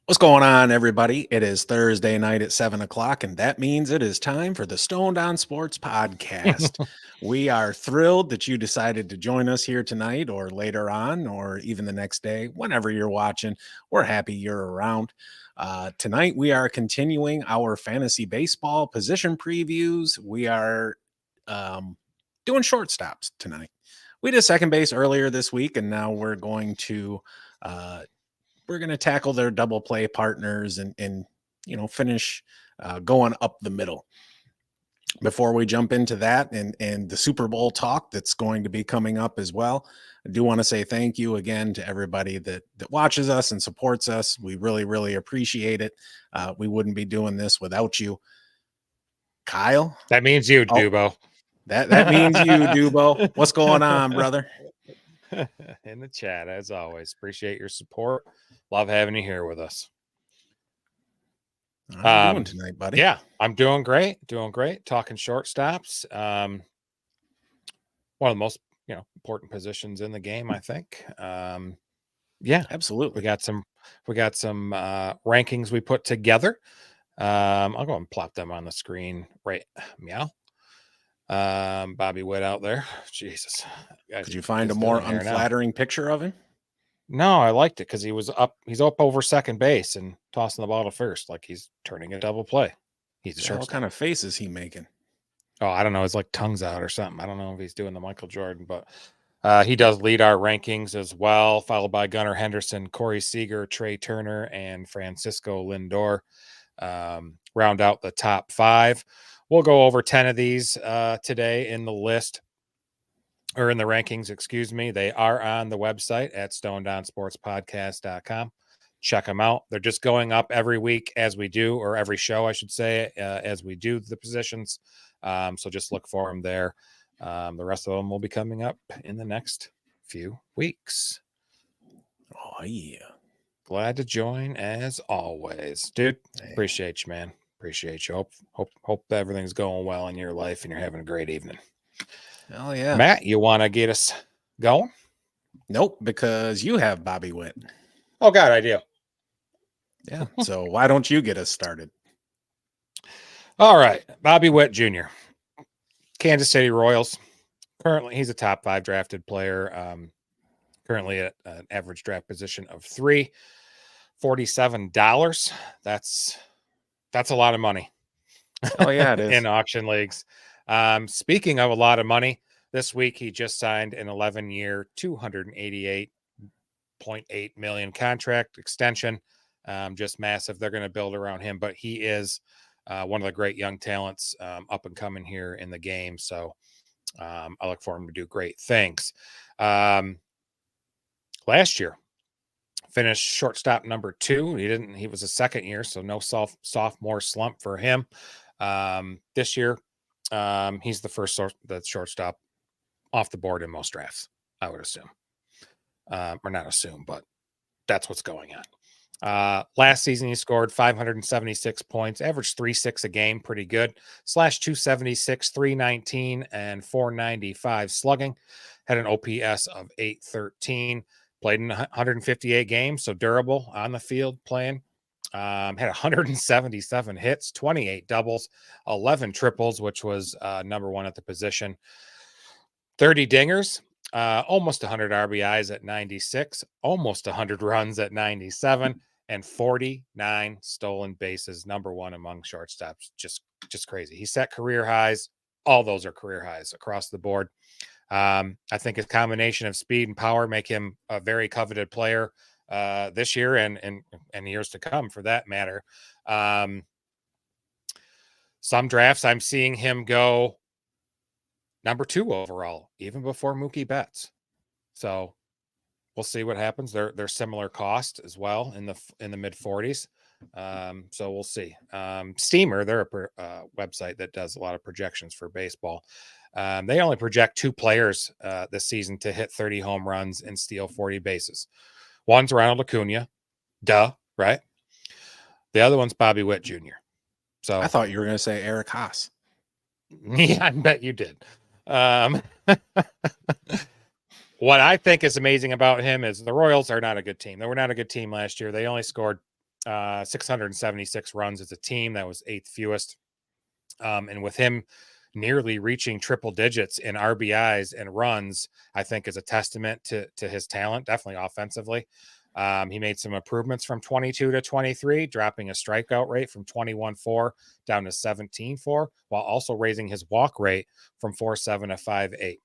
What's going on, everybody? It is Thursday night at 7 o'clock, and that means it is time for the Stoned on Sports podcast. We are thrilled that you decided to join us here tonight, or later on, or even the next day, whenever you're watching. We're happy you're around. Tonight, we are continuing our fantasy baseball position previews. We are doing shortstops tonight. We did second base earlier this week, and now uh, we're going to tackle their double play partners and finish going up the middle. Before we jump into that and the Super Bowl talk that's going to be coming up as well, I do want to say thank you again to everybody that watches us and supports us. We really appreciate it. We wouldn't be doing this without you. Kyle, That means you, oh, Dubo. that means you, Dubo. What's going on, brother? In the chat, as always. Appreciate your support. Love having you here with us. How you doing tonight, buddy? Yeah, I'm doing great. Talking shortstops. One of the most important positions in the game, I think. Yeah, absolutely. We got some rankings we put together. I'll go and plop them on the screen right meow. Bobby Witt out there. Jesus. Did you find a more unflattering picture of him? No, I liked it because he's up over second base and tossing the ball to first, like he's turning a double play. He's a shortstop. What kind of face is he making? Oh, I don't know. His like tongue's out or something. I don't know if he's doing the Michael Jordan, but he does lead our rankings as well, followed by Gunnar Henderson, Corey Seager, Trey Turner, and Francisco Lindor. Round out the top 5. We'll go over 10 of these today in the list. Or in the rankings, excuse me. They are on the website at stonedonsportspodcast.com. Check them out. They're just going up every week as we do, or every show, I should say, as we do the positions. So just look for them there. The rest of them will be coming up in the next few weeks. Oh, yeah. Glad to join as always. Dude, appreciate you, man. Appreciate you. Hope everything's going well in your life and you're having a great evening. Oh, yeah. Matt, you want to get us going? Nope, because you have Bobby Witt. Oh, God, I do. Yeah, so why don't you get us started? All right, Bobby Witt Jr., Kansas City Royals. Currently, he's a top 5 drafted player. Currently at an average draft position of $347. That's a lot of money. Oh, yeah, it is. In auction leagues. Speaking of a lot of money, this week he just signed an 11-year, $288.8 million contract extension. Just massive. They're going to build around him, but he is one of the great young talents up and coming here in the game. So I look for him to do great things. Last year, finished shortstop number 2. He was a second year, so no sophomore slump for him. This year, he's the first shortstop off the board in most drafts, I would assume. Or not assume, but that's what's going on. Last season, he scored 576 points, averaged 3.6 a game, pretty good. /276, 319, and 495 slugging. Had an OPS of 813. Played in 158 games, so durable on the field playing. Had 177 hits, 28 doubles, 11 triples, which was number 1 at the position. 30 dingers, almost 100 RBIs at 96, almost 100 runs at 97, and 49 stolen bases, number 1 among shortstops. Just crazy. He set career highs. All those are career highs across the board. I think his combination of speed and power make him a very coveted player this year and years to come, for that matter. Some drafts I'm seeing him go number 2 overall, even before Mookie Betts. So we'll see what happens. They're similar cost as well in the mid 40s. So we'll see. Steamer, they're a website that does a lot of projections for baseball. They only project 2 players this season to hit 30 home runs and steal 40 bases. One's Ronald Acuna. Duh, right? The other one's Bobby Witt Jr. So I thought you were going to say Eric Haas. Yeah, I bet you did. What I think is amazing about him is the Royals are not a good team. They were not a good team last year. They only scored 676 runs as a team. That was 8th fewest. And with him nearly reaching triple digits in RBIs and runs, I think is a testament to his talent, definitely offensively. He made some improvements from 22 to 23, dropping a strikeout rate from 21.4 down to 17.4, while also raising his walk rate from 4.7 to 5.8.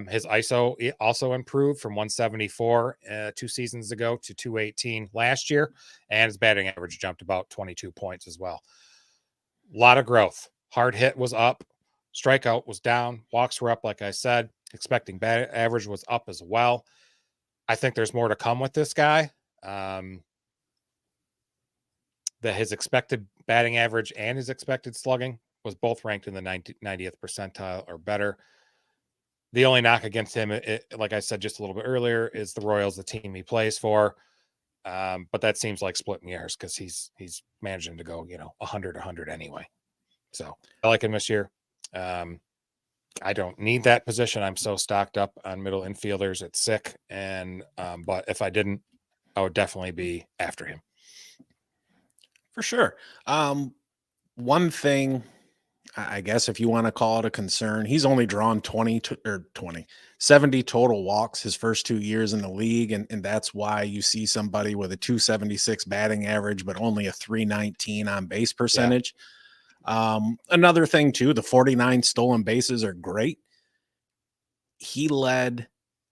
His ISO also improved from 174 2 seasons ago to 218 last year, and his batting average jumped about 22 points as well. A lot of growth. Hard hit was up, strikeout was down, walks were up, like I said. Expecting batting average was up as well. I think there's more to come with this guy. That his expected batting average and his expected slugging was both ranked in the 90th percentile or better. The only knock against him, like I said just a little bit earlier, is the Royals, the team he plays for. But that seems like splitting hairs because he's managing to go 100 anyway. So I like him this year. I don't need that position. I'm so stocked up on middle infielders. It's sick. And but if I didn't, I would definitely be after him. For sure. One thing, I guess if you want to call it a concern, he's only drawn 70 total walks his first 2 years in the league. And that's why you see somebody with a 276 batting average, but only a 319 on base percentage. Yeah. Another thing too, the 49 stolen bases are great. He led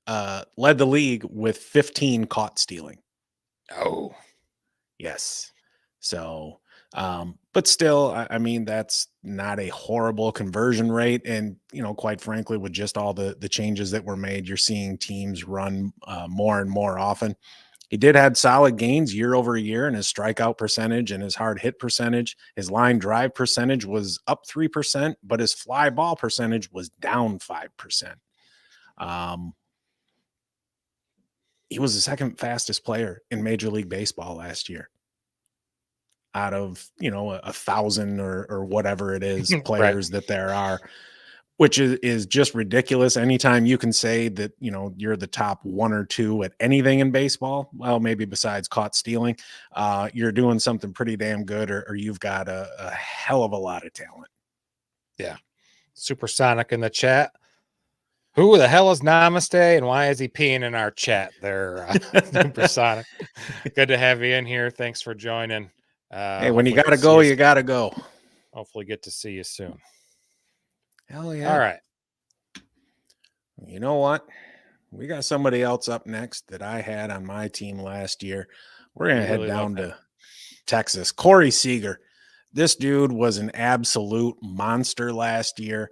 the league with 15 caught stealing. Oh, yes. So, but still, I mean, that's not a horrible conversion rate. And, quite frankly, with just all the changes that were made, you're seeing teams run more and more often. He did have solid gains year over year in his strikeout percentage and his hard hit percentage. His line drive percentage was up 3%, but his fly ball percentage was down 5%. He was the second fastest player in Major League Baseball last year out of, 1,000 or whatever it is players right. that there are, which is just ridiculous. Anytime you can say that, you're the top 1 or 2 at anything in baseball, well, maybe besides caught stealing, you're doing something pretty damn good, or you've got a hell of a lot of talent. Yeah. Supersonic in the chat. Who the hell is Namaste and why is he peeing in our chat there? Supersonic. Good to have you in here. Thanks for joining. Hey, when you got to go, you got to go. Hopefully get to see you soon. Hell yeah. All right. You know what? We got somebody else up next that I had on my team last year. We're going to head down to Texas. Corey Seager. This dude was an absolute monster last year.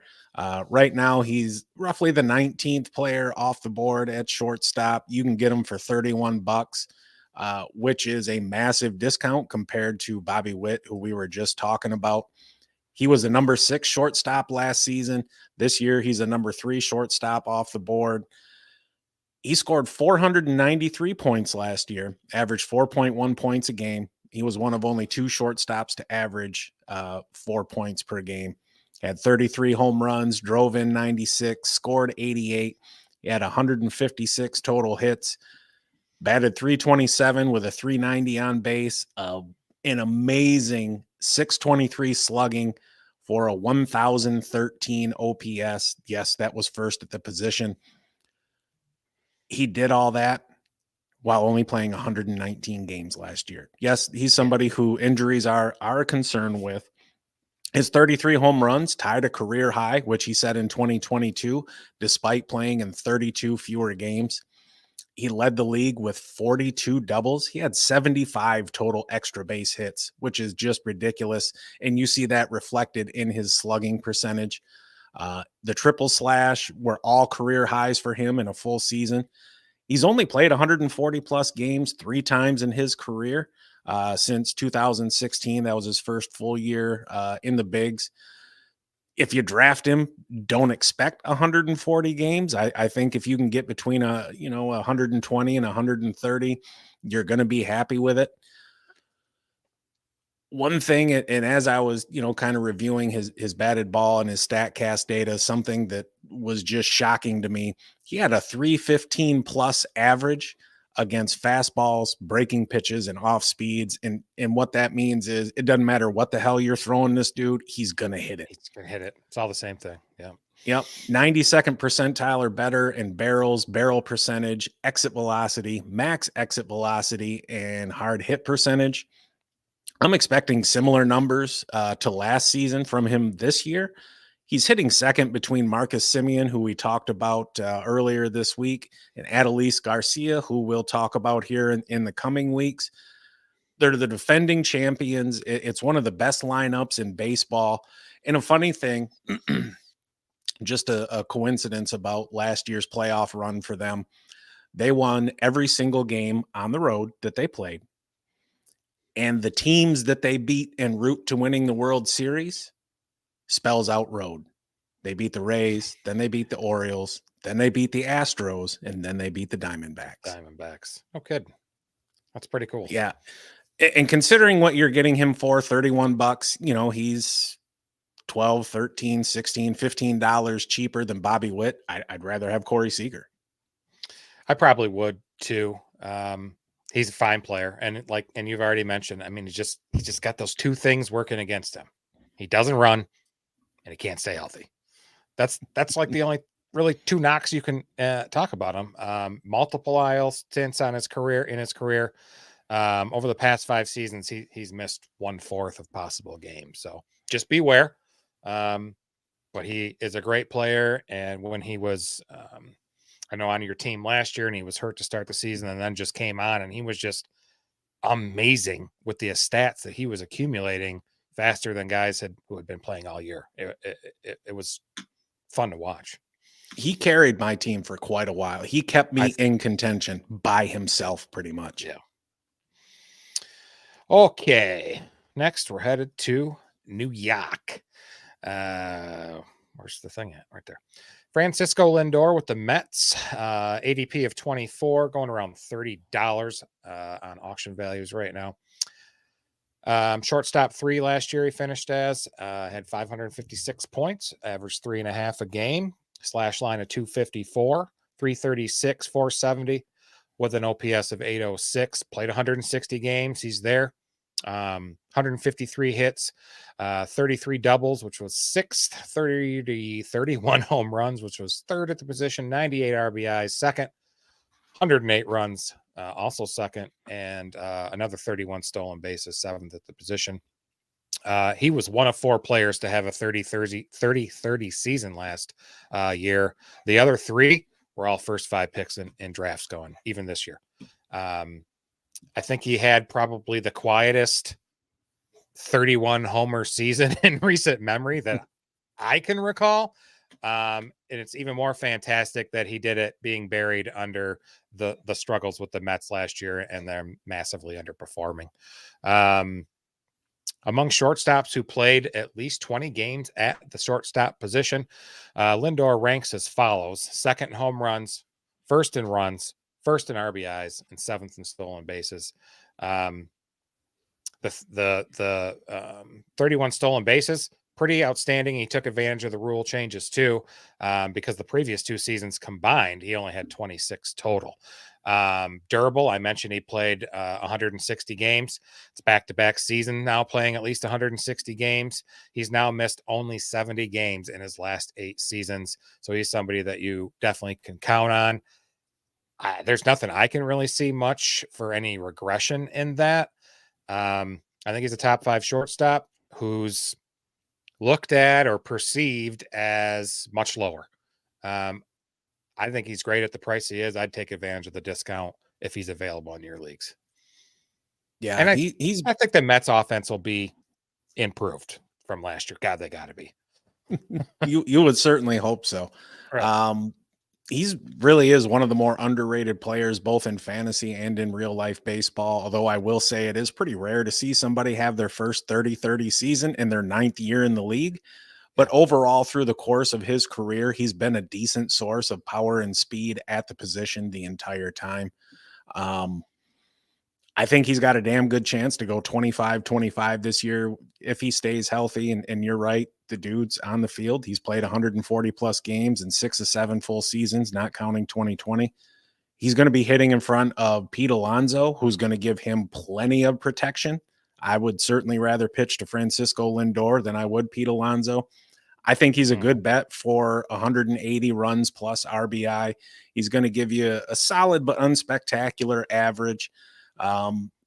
Right now, he's roughly the 19th player off the board at shortstop. You can get him for $31, which is a massive discount compared to Bobby Witt, who we were just talking about. He was a number 6 shortstop last season. This year, he's a number 3 shortstop off the board. He scored 493 points last year, averaged 4.1 points a game. He was one of only 2 shortstops to average 4 points per game. Had 33 home runs, drove in 96, scored 88. He had 156 total hits, batted 327 with a 390 on base, an amazing 623 slugging for a 1,013 OPS. Yes, that was first at the position. He did all that while only playing 119 games last year. Yes, he's somebody who injuries are a concern with. His 33 home runs tied a career high, which he set in 2022, despite playing in 32 fewer games. He led the league with 42 doubles. He had 75 total extra base hits, which is just ridiculous. And you see that reflected in his slugging percentage. The triple slash were all career highs for him in a full season. He's only played 140 plus games 3 times in his career since 2016. That was his first full year in the bigs. If you draft him, don't expect 140 games. I think if you can get between 120 and 130, you're going to be happy with it. One thing, and as I was, kind of reviewing his batted ball and his StatCast data, something that was just shocking to me, he had a 315 plus average against fastballs, breaking pitches, and off speeds. And what that means is it doesn't matter what the hell you're throwing this dude, he's going to hit it. He's going to hit it. It's all the same thing. Yeah. Yep. 92nd percentile or better in barrels, barrel percentage, exit velocity, max exit velocity, and hard hit percentage. I'm expecting similar numbers to last season from him this year. He's hitting second between Marcus Semien, who we talked about earlier this week, and Adolis Garcia, who we'll talk about here in the coming weeks. They're the defending champions. It's one of the best lineups in baseball. And a funny thing, just a coincidence about last year's playoff run for them. They won every single game on the road that they played. And the teams that they beat en route to winning the World Series spells out road. They beat the Rays, then they beat the Orioles, then they beat the Astros, and then they beat the Diamondbacks. Oh, good. That's pretty cool. Yeah. And considering what you're getting him for, $31, you know, he's $12, $13, $16, $15 cheaper than Bobby Witt. I'd rather have Corey Seager. I probably would too. He's a fine player. And you've already mentioned, I mean, he's just got those two things working against him. He doesn't run and he can't stay healthy. That's like the only really two knocks you can talk about him. Multiple IL stints in his career. Over the past 5 seasons, he's missed 1/4 of possible games. So just beware. But he is a great player. And when he was, I know on your team last year and he was hurt to start the season and then just came on and he was just amazing with the stats that he was accumulating faster than guys who had been playing all year. It was fun to watch. He carried my team for quite a while. He kept me in contention by himself pretty much. Yeah. Okay. Next, we're headed to New York. Where's the thing at? Right there. Francisco Lindor with the Mets, ADP of 24, going around $30 on auction values right now. Shortstop 3 last year he finished as, had 556 points, averaged 3.5 a game, slash line of 254, 336, 470 with an OPS of 806, played 160 games. He's there. 153 hits, 33 doubles, which was 6th, 31 home runs, which was 3rd at the position, 98 RBIs, 2nd, 108 runs, also 2nd, and another 31 stolen bases, 7th at the position. He was one of 4 players to have a 30-30 season last year. The other 3 were all first 5 picks in drafts going, even this year. I think he had probably the quietest 31 homer season in recent memory that I can recall. And it's even more fantastic that he did it being buried under the struggles with the Mets last year and they're massively underperforming. Among shortstops who played at least 20 games at the shortstop position, Lindor ranks as follows: 2nd in home runs, 1st in runs, 1st in RBIs, and 7th in stolen bases. The 31 stolen bases, pretty outstanding. He took advantage of the rule changes too, because the previous 2 seasons combined, he only had 26 total. Durable, I mentioned he played 160 games. It's back-to-back season now, playing at least 160 games. He's now missed only 70 games in his last 8 seasons. So he's somebody that you definitely can count on. There's nothing I can really see much for any regression in that. I think he's a top 5 shortstop who's looked at or perceived as much lower. I think he's great at the price he is. I'd take advantage of the discount if he's available in your leagues. Yeah, and I think the Mets offense will be improved from last year. God, they got to be. You would certainly hope so. Right. He's really is one of the more underrated players, both in fantasy and in real life baseball. Although I will say it is pretty rare to see somebody have their first 30-30 season in their 9th year in the league. But overall, through the course of his career, he's been a decent source of power and speed at the position the entire time. I think he's got a damn good chance to go 25-25 this year if he stays healthy. And you're right, the dude's on the field. He's played 140 plus games and 6 of 7 full seasons, not counting 2020. He's going to be hitting in front of Pete Alonso, who's going to give him plenty of protection. I would certainly rather pitch to Francisco Lindor than I would Pete Alonso. I think he's a good bet for 180 runs plus RBI. He's going to give you a solid but unspectacular average.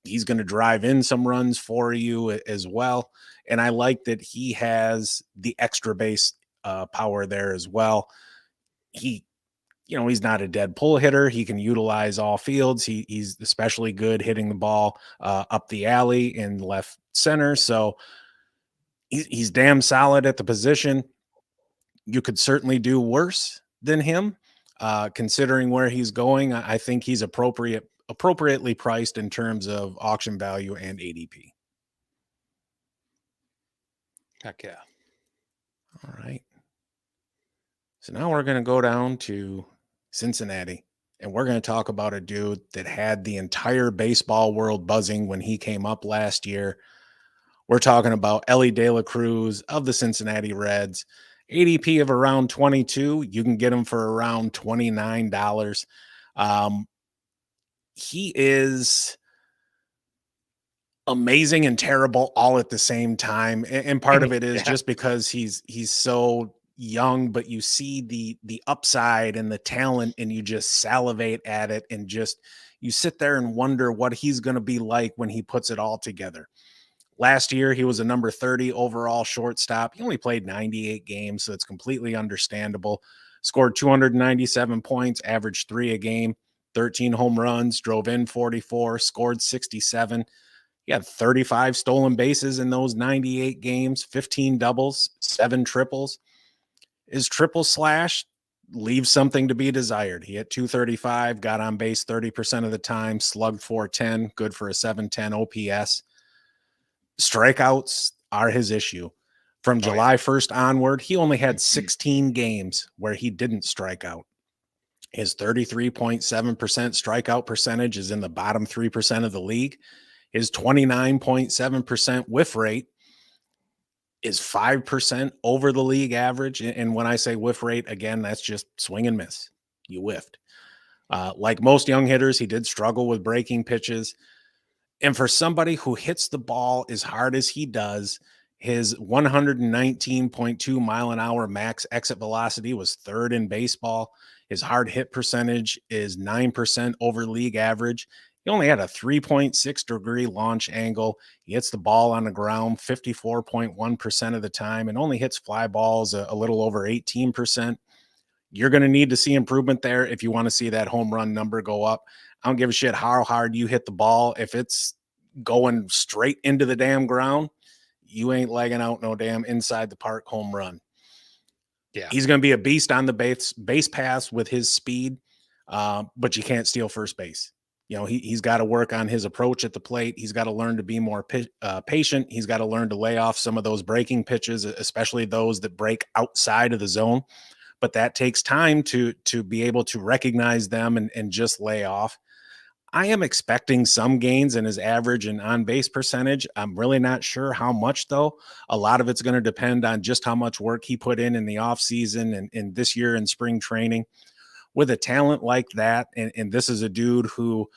He's going to drive in some runs for you as well. And I like that he has the extra base power there as well. He's not a dead pull hitter. He can utilize all fields. He's especially good hitting the ball up the alley in left center. So he's damn solid at the position. You could certainly do worse than him, considering where he's going. I think he's appropriately priced in terms of auction value and ADP. Heck yeah. All right. So now we're going to go down to Cincinnati, and we're going to talk about a dude that had the entire baseball world buzzing when he came up last year. We're talking about Elly De La Cruz of the Cincinnati Reds. ADP of around 22. You can get him for around $29. He is amazing and terrible all at the same time. And part of it is just because he's so young, but you see the upside and the talent and you just salivate at it and just you sit there and wonder what he's going to be like when he puts it all together. Last year, he was a number 30 overall shortstop. He only played 98 games, so it's completely understandable. Scored 297 points, averaged 3 a game, 13 home runs, drove in 44, scored 67. He had 35 stolen bases in those 98 games, 15 doubles, 7 triples. His triple slash leaves something to be desired. He hit 235, got on base 30% of the time, slugged 410, good for a 710 OPS. Strikeouts are his issue. From July 1st onward, he only had 16 games where he didn't strike out. His 33.7% strikeout percentage is in the bottom 3% of the league. His 29.7% whiff rate is 5% over the league average. And when I say whiff rate, again, that's just swing and miss. You whiffed. Like most young hitters, he did struggle with breaking pitches. And for somebody who hits the ball as hard as he does, his 119.2 mile an hour max exit velocity was 3rd in baseball. His hard hit percentage is 9% over league average. He only had a 3.6 degree launch angle. He hits the ball on the ground 54.1% of the time and only hits fly balls a little over 18%. You're going to need to see improvement there if you want to see that home run number go up. I don't give a shit how hard you hit the ball. If it's going straight into the damn ground, you ain't legging out no damn inside the park home run. Yeah. He's going to be a beast on the base pass with his speed, but you can't steal first base. He's got to work on his approach at the plate. He's got to learn to be more patient. He's got to learn to lay off some of those breaking pitches, especially those that break outside of the zone. But that takes time to be able to recognize them and just lay off. I am expecting some gains in his average and on-base percentage. I'm really not sure how much, though. A lot of it's going to depend on just how much work he put in the offseason and this year in spring training. With a talent like that, and this is a dude who,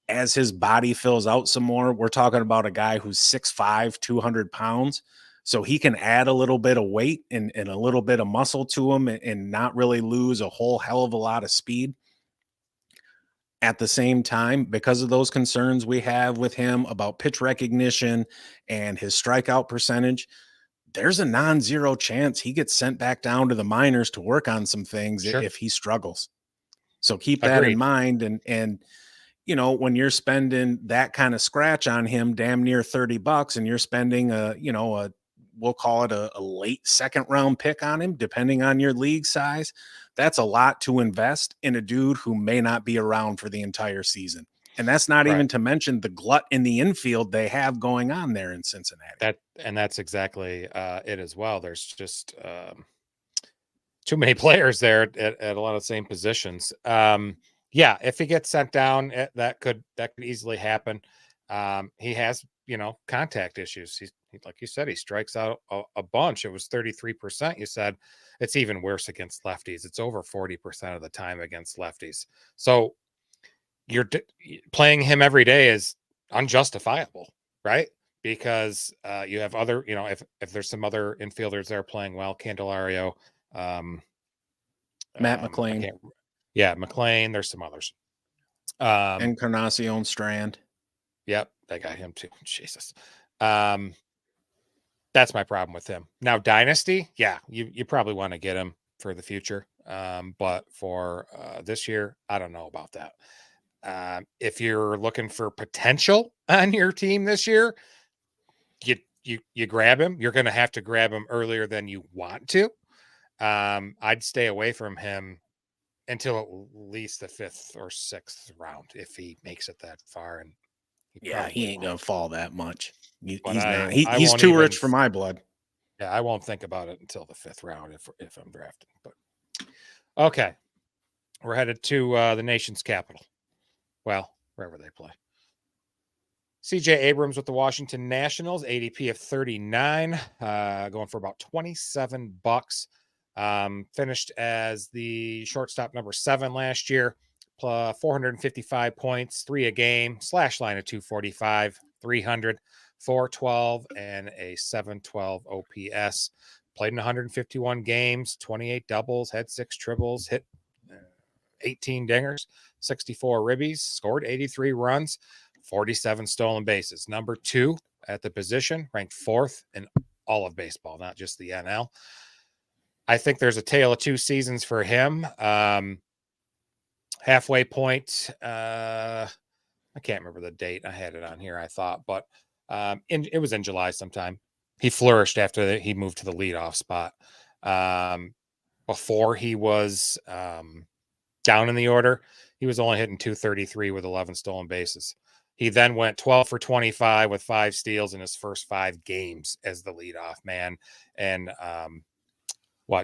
as his body fills out some more, we're talking about a guy who's 6'5", 200 pounds. So he can add a little bit of weight and a little bit of muscle to him and not really lose a whole hell of a lot of speed. At the same time, because of those concerns we have with him about pitch recognition and his strikeout percentage, there's a non-zero chance he gets sent back down to the minors to work on some things if he struggles. So keep that in mind. And when you're spending that kind of scratch on him, damn near $30, and you're spending we'll call it a late second round pick on him, depending on your league size, that's a lot to invest in a dude who may not be around for the entire season. And that's not even to mention the glut in the infield they have going on there in Cincinnati. That's exactly it as well. There's just too many players there at a lot of the same positions. If he gets sent down, that could easily happen. He has, contact issues. He, like you said, he strikes out a bunch. It was 33%. You said it's even worse against lefties. It's over 40% of the time against lefties. So playing him every day is unjustifiable, right? Because you have other, if there's some other infielders there playing well, Candelario, Matt I McLean can't, McLean. There's some others. Encarnacion Strand. Yep, they got him too. Jesus. That's my problem with him. Now, Dynasty, yeah, you probably want to get him for the future. But for this year, I don't know about that. If you're looking for potential on your team this year, you grab him. You're going to have to grab him earlier than you want to. I'd stay away from him until at least the 5th or 6th round if he makes it that far. And he ain't gonna fall that much. But He's not. I He's won't too even, rich for my blood. Yeah, I won't think about it until the 5th round if I'm drafting. But okay, we're headed to the nation's capital. Well, wherever they play. CJ Abrams with the Washington Nationals, ADP of 39, going for about $27. Finished as the shortstop number 7 last year, plus 455 points, 3 a game, slash line of 245, 300, 412, and a 712 OPS. Played in 151 games, 28 doubles, had 6 triples, hit 18 dingers, 64 ribbies, scored 83 runs, 47 stolen bases. Number 2 at the position, ranked 4th in all of baseball, not just the NL. I think there's a tale of 2 seasons for him. Halfway point. I can't remember the date. I had it on here, I thought, but it was in July sometime. He flourished after he moved to the leadoff spot. Before he was down in the order, he was only hitting 233 with 11 stolen bases. He then went 12 for 25 with 5 steals in his first 5 games as the leadoff man. And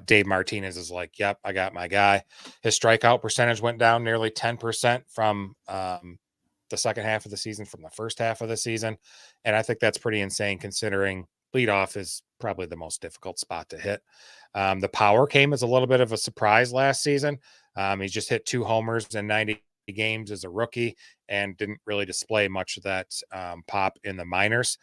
Dave Martinez is like, yep, I got my guy. His strikeout percentage went down nearly 10% from the second half of the season from the first half of the season. And I think that's pretty insane considering leadoff is probably the most difficult spot to hit. The power came as a little bit of a surprise last season. He just hit 2 homers in 90 games as a rookie and didn't really display much of that pop in the minors.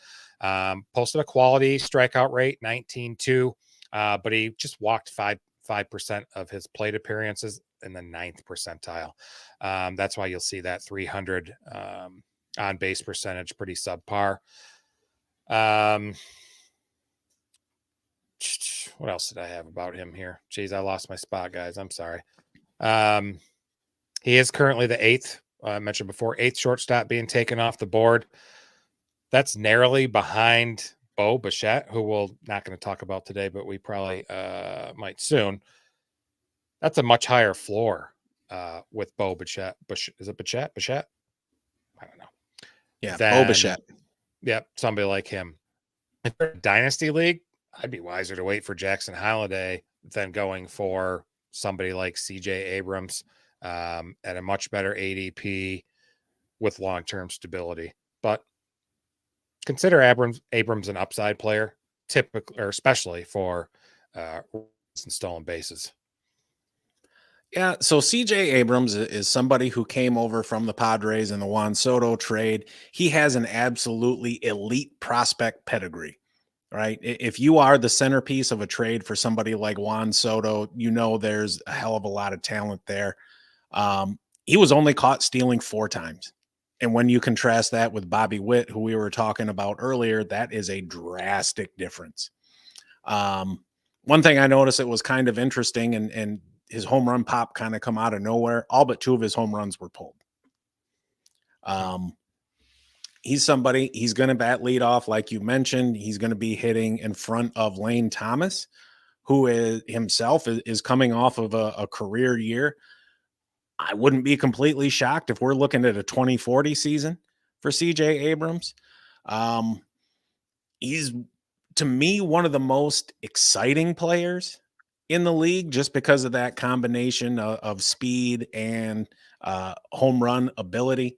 Posted a quality strikeout rate, 19-2, but he just walked 5% of his plate appearances in the 9th percentile. That's why you'll see that 300 on base percentage, pretty subpar. What else did I have about him here? Geez, I lost my spot, guys. I'm sorry. He is currently the 8th, I mentioned before, 8th shortstop being taken off the board. That's narrowly behind Bo Bichette, who we're not going to talk about today, but we probably might soon. That's a much higher floor with Bo Bichette. Is it Bichette? Bichette? I don't know. Yeah, Bo Bichette. Yep, somebody like him. If you're a dynasty league, I'd be wiser to wait for Jackson Holliday than going for somebody like CJ Abrams at a much better ADP with long-term stability. But consider Abrams an upside player, typically or especially for stolen bases. Yeah, so CJ Abrams is somebody who came over from the Padres in the Juan Soto trade. He has an absolutely elite prospect pedigree, right? If you are the centerpiece of a trade for somebody like Juan Soto, there's a hell of a lot of talent there. He was only caught stealing 4 times. And when you contrast that with Bobby Witt, who we were talking about earlier, that is a drastic difference. One thing I noticed that was kind of interesting, and his home run pop kind of come out of nowhere. All but 2 of his home runs were pulled. He's somebody, he's going to bat leadoff, like you mentioned. He's going to be hitting in front of Lane Thomas, who is himself is coming off of a career year. I wouldn't be completely shocked if we're looking at a 2040 season for CJ Abrams. He's, to me, one of the most exciting players in the league just because of that combination of speed and home run ability.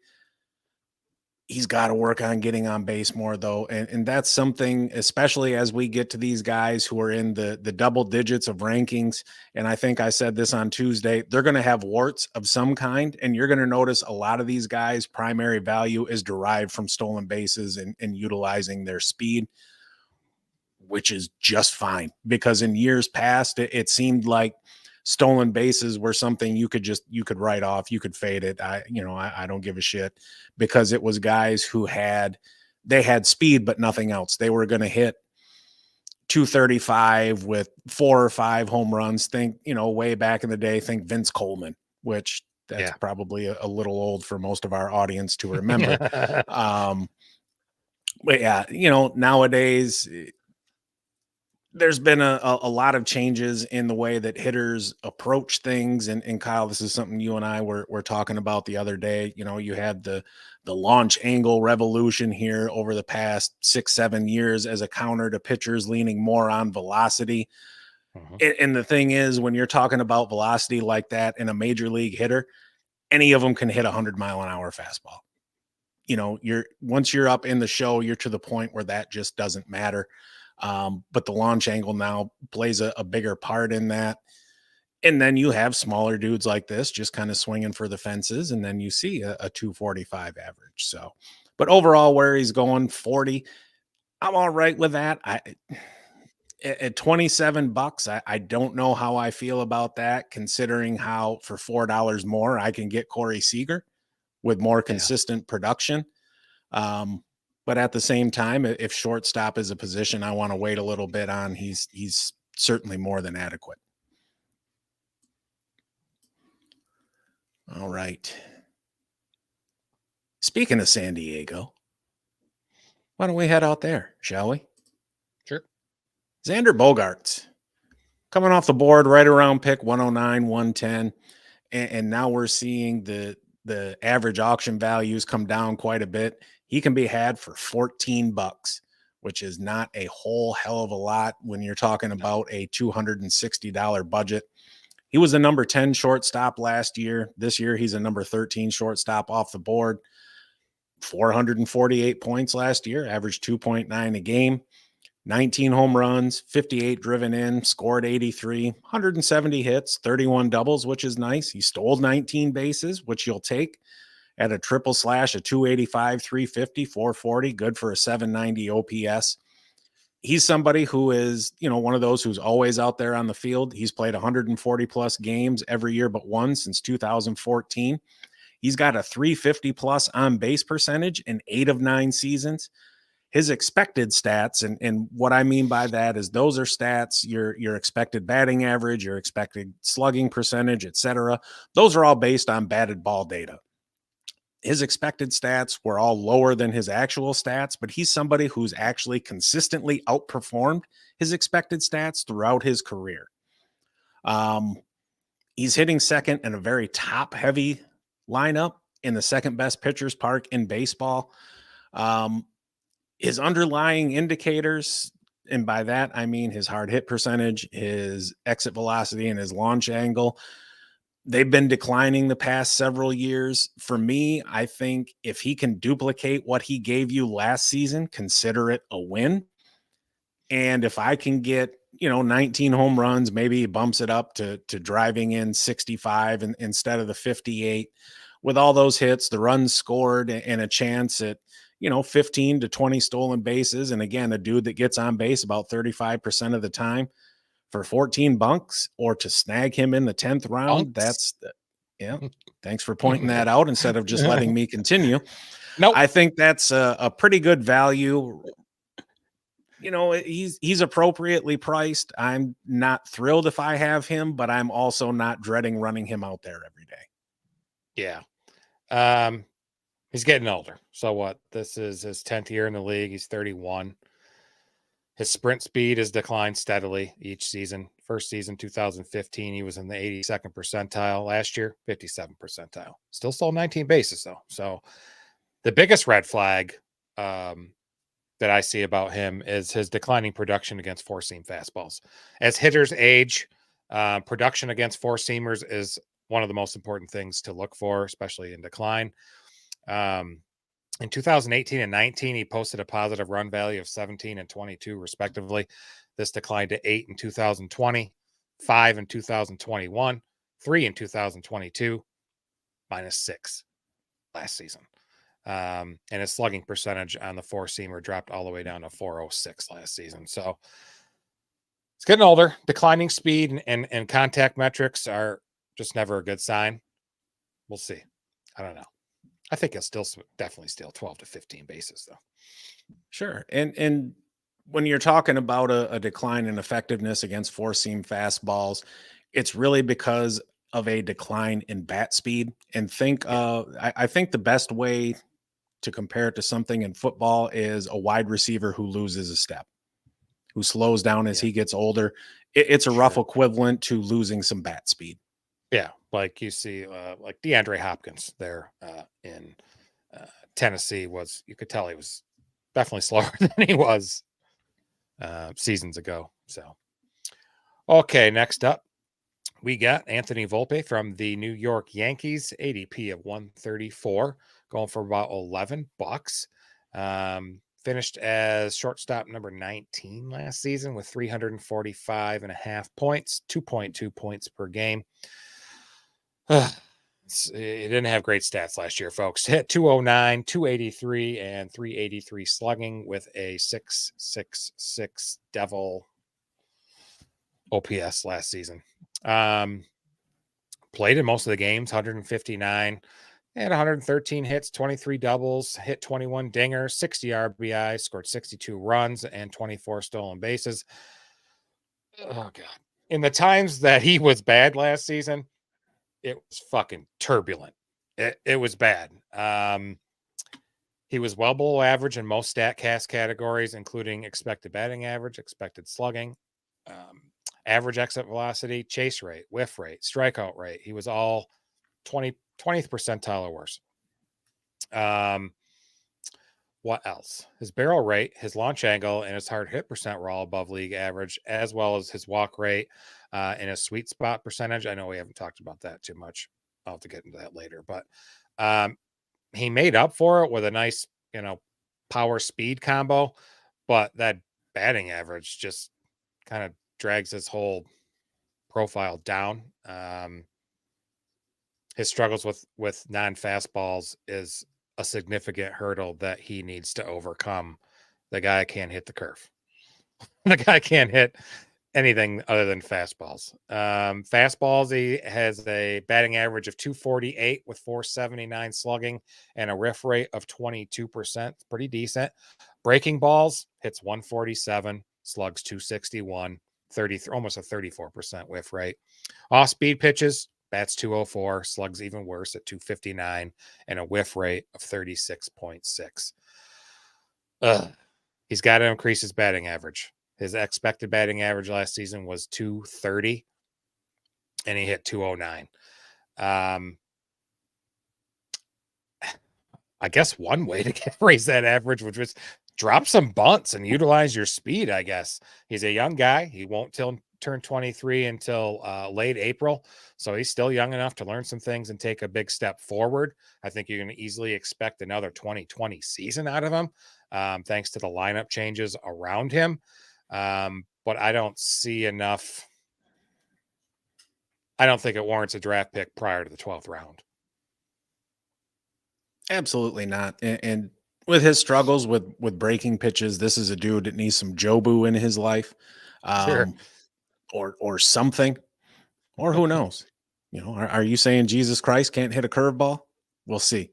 He's got to work on getting on base more, though. And that's something, especially as we get to these guys who are in the double digits of rankings. And I think I said this on Tuesday, they're going to have warts of some kind. And you're going to notice a lot of these guys' primary value is derived from stolen bases and utilizing their speed, which is just fine. Because in years past, it seemed like stolen bases were something you could write off, you could fade it. I don't give a shit, because it was guys who had speed but nothing else. They were going to hit 235 with 4 or 5 home runs. Think, way back in the day, think Vince Coleman, which that's Yeah. probably a little old for most of our audience to remember. But yeah, nowadays there's been a lot of changes in the way that hitters approach things. And Kyle, this is something you and I were talking about the other day. You had the launch angle revolution here over the past 6-7 years as a counter to pitchers leaning more on velocity. And the thing is, when you're talking about velocity like that in a major league hitter, any of them can hit 100-mile-an-hour fastball. Once you're up in the show, you're to the point where that just doesn't matter. But the launch angle now plays a bigger part in that. And then you have smaller dudes like this just kind of swinging for the fences, and then you see a 245 average. So, but overall, where he's going, 40, I'm all right with that. At $27, I don't know how I feel about that, considering how for $4 more I can get Corey Seager with more consistent production. But at the same time, if shortstop is a position I want to wait a little bit on, he's certainly more than adequate. All right. Speaking of San Diego, why don't we head out there, shall we? Sure. Xander Bogaerts coming off the board right around pick 109, 110. And now we're seeing the average auction values come down quite a bit. He can be had for $14, which is not a whole hell of a lot when you're talking about a $260 budget. He was a number 10 shortstop last year. This year, he's a number 13 shortstop off the board. 448 points last year, averaged 2.9 a game, 19 home runs, 58 driven in, scored 83, 170 hits, 31 doubles, which is nice. He stole 19 bases, which you'll take at a triple slash, a 285, 350, 440, good for a 790 OPS. He's somebody who is, one of those who's always out there on the field. He's played 140 plus games every year but one since 2014. He's got a 350 plus on base percentage in 8 of 9 seasons. His expected stats, and what I mean by that is those are stats, your expected batting average, your expected slugging percentage, etc. Those are all based on batted ball data. His expected stats were all lower than his actual stats, but he's somebody who's actually consistently outperformed his expected stats throughout his career. He's hitting second in a very top-heavy lineup in the second best pitchers park in baseball. His underlying indicators, and by that I mean his hard hit percentage, his exit velocity, and his launch angle, they've been declining the past several years. For me, I think if he can duplicate what he gave you last season, consider it a win. And if I can get, 19 home runs, maybe he bumps it up to driving in 65 instead of the 58. With all those hits, the runs scored, and a chance at, 15 to 20 stolen bases. And again, a dude that gets on base about 35% of the time for $14, or to snag him in the 10th round. Yeah. Thanks for pointing that out instead of just letting me continue. Nope. I think that's a pretty good value. He's appropriately priced. I'm not thrilled if I have him, but I'm also not dreading running him out there every day. Yeah. He's getting older. So what? This is his 10th year in the league. He's 31. His sprint speed has declined steadily each season. First season, 2015, he was in the 82nd percentile. Last year, 57th percentile. Still stole 19 bases, though. So the biggest red flag that I see about him is his declining production against four-seam fastballs. As hitters age, production against four-seamers is one of the most important things to look for, especially in decline. In 2018 and 19, he posted a positive run value of 17 and 22, respectively. This declined to 8 in 2020, 5 in 2021, 3 in 2022, -6 last season. And his slugging percentage on the four-seamer dropped all the way down to 406 last season. So it's getting older. Declining speed and contact metrics are just never a good sign. We'll see. I don't know. I think he'll still definitely steal 12 to 15 bases, though. Sure. And when you're talking about a decline in effectiveness against four seam fastballs, it's really because of a decline in bat speed. And I think the best way to compare it to something in football is a wide receiver who loses a step, who slows down as Yeah. he gets older. It's a rough Sure. equivalent to losing some bat speed. Yeah, like you see, like DeAndre Hopkins there in Tennessee you could tell he was definitely slower than he was seasons ago. So, okay, next up, we got Anthony Volpe from the New York Yankees, ADP of 134, going for about $11. Finished as shortstop number 19 last season with 345.5 points, 2.2 points per game. He didn't have great stats last year, folks. Hit 209, 283, and 383 slugging with a 666 Devil OPS last season. Played in most of the games, 159, and 113 hits, 23 doubles, hit 21 dingers, 60 RBI, scored 62 runs, and 24 stolen bases. Oh, God. In the times that he was bad last season, it was fucking turbulent. It was bad. He was well below average in most StatCast categories, including expected batting average, expected slugging, average exit velocity, chase rate, whiff rate, strikeout rate. He was all 20th percentile or worse. What else? His barrel rate, his launch angle, and his hard hit percent were all above league average, as well as his walk rate and his sweet spot percentage. I know we haven't talked about that too much. I'll have to get into that later, but he made up for it with a nice, power speed combo, but that batting average just kind of drags his whole profile down. His struggles with non-fastballs is a significant hurdle that he needs to overcome. The guy can't hit the curve. The guy can't hit anything other than fastballs. Fastballs, he has a batting average of 248 with 479 slugging and a whiff rate of 22%. Pretty decent. Breaking balls, hits 147, slugs 261, 33, almost a 34% whiff rate. Off-speed pitches, bats 204, slugs even worse at 259, and a whiff rate of 36.6. He's got to increase his batting average. His expected batting average last season was 230, and he hit 209. I guess one way to raise that average would just drop some bunts and utilize your speed, I guess. He's a young guy. He won't turn 23 until late April. So he's still young enough to learn some things and take a big step forward. I think you're going to easily expect another 2020 season out of him, thanks to the lineup changes around him. But I don't see enough. I don't think it warrants a draft pick prior to the 12th round. Absolutely not. And with his struggles with breaking pitches, this is a dude that needs some Jobu in his life, Sure. or something, or who knows? Are you saying Jesus Christ can't hit a curveball? We'll see.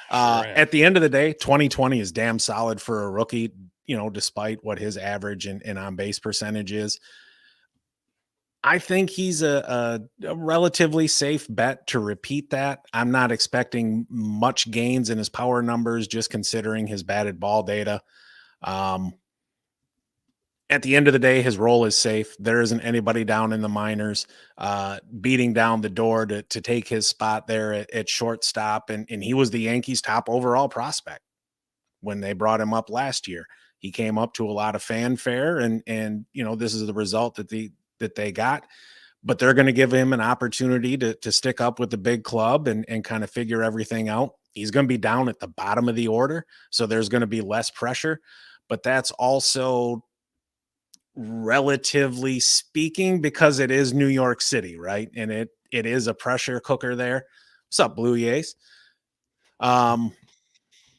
Sure At the end of the day, 2020 is damn solid for a rookie. Despite what his average and on base percentage is. I think he's a relatively safe bet to repeat that. I'm not expecting much gains in his power numbers, just considering his batted ball data. At the end of the day, his role is safe. There isn't anybody down in the minors beating down the door to take his spot there at shortstop. And he was the Yankees' top overall prospect when they brought him up last year. He came up to a lot of fanfare, and this is the result that they got. but they're going to give him an opportunity to stick up with the big club and kind of figure everything out. He's going to be down at the bottom of the order, so there's going to be less pressure, but that's also relatively speaking because it is New York City, right? And it is a pressure cooker there. What's up, Blue Jays?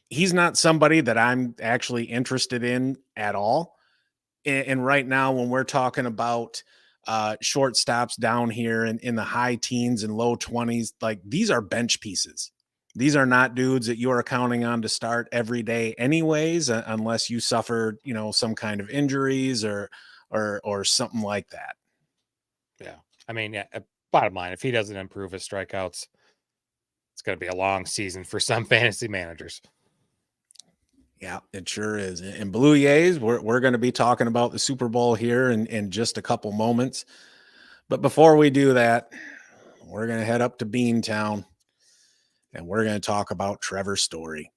He's not somebody that I'm actually interested in at all. And right now, when we're talking about shortstops down here in the high teens and low 20s, like these are bench pieces. These are not dudes that you are counting on to start every day anyways, unless you suffered, some kind of injuries or something like that. Yeah. I mean, yeah, bottom line, if he doesn't improve his strikeouts, it's going to be a long season for some fantasy managers. Yeah, it sure is. And Blue Jays, we're going to be talking about the Super Bowl here in just a couple moments. But before we do that, we're going to head up to Beantown and we're going to talk about Trevor Story.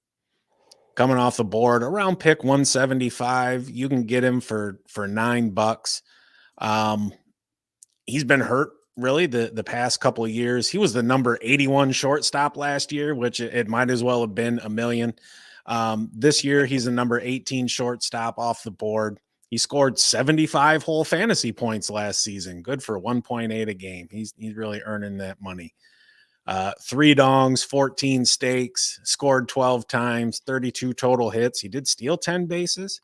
Coming off the board around pick 175, you can get him for $9. He's been hurt really the past couple of years. He was the number 81 shortstop last year, which it might as well have been a million. This year, he's a number 18 shortstop off the board. He scored 75 whole fantasy points last season. Good for 1.8 a game. He's really earning that money. 3 dongs, 14 stakes, scored 12 times, 32 total hits. He did steal 10 bases.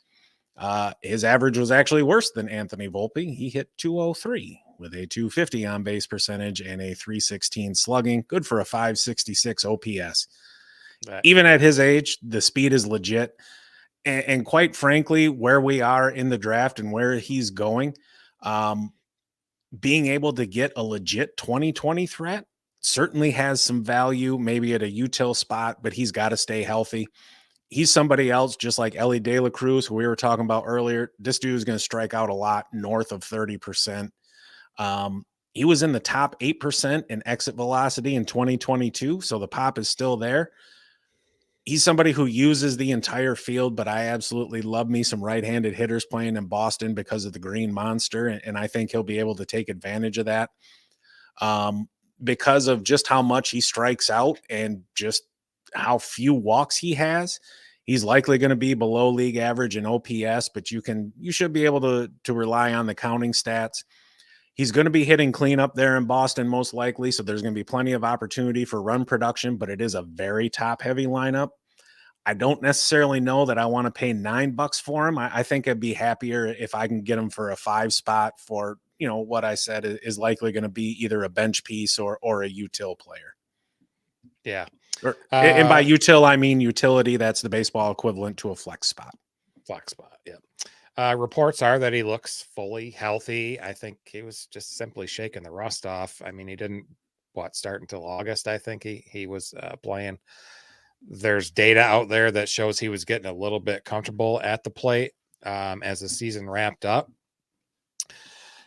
His average was actually worse than Anthony Volpe. He hit 203 with a 250 on base percentage and a 316 slugging. Good for a 566 OPS. Even at his age, the speed is legit. And quite frankly, where we are in the draft and where he's going, being able to get a legit 2020 threat certainly has some value, maybe at a util spot, but he's got to stay healthy. He's somebody else, just like Elly De La Cruz, who we were talking about earlier. This dude is going to strike out a lot, north of 30%. He was in the top 8% in exit velocity in 2022, so the pop is still there. He's somebody who uses the entire field, but I absolutely love me some right-handed hitters playing in Boston because of the green monster, and I think he'll be able to take advantage of that. Because of just how much he strikes out and just how few walks he has, he's likely going to be below league average in OPS, but you should be able to rely on the counting stats. He's going to be hitting cleanup there in Boston, most likely. So there's going to be plenty of opportunity for run production, but it is a very top heavy lineup. I don't necessarily know that I want to pay $9 for him. I think I'd be happier if I can get him for a 5 spot for, what I said is likely going to be either a bench piece or a util player. Yeah. And by util, I mean utility. That's the baseball equivalent to a flex spot. Yeah. Reports are that he looks fully healthy. I think he was just simply shaking the rust off. I mean, he didn't start until August. I think he was playing. There's data out there that shows he was getting a little bit comfortable at the plate as the season wrapped up.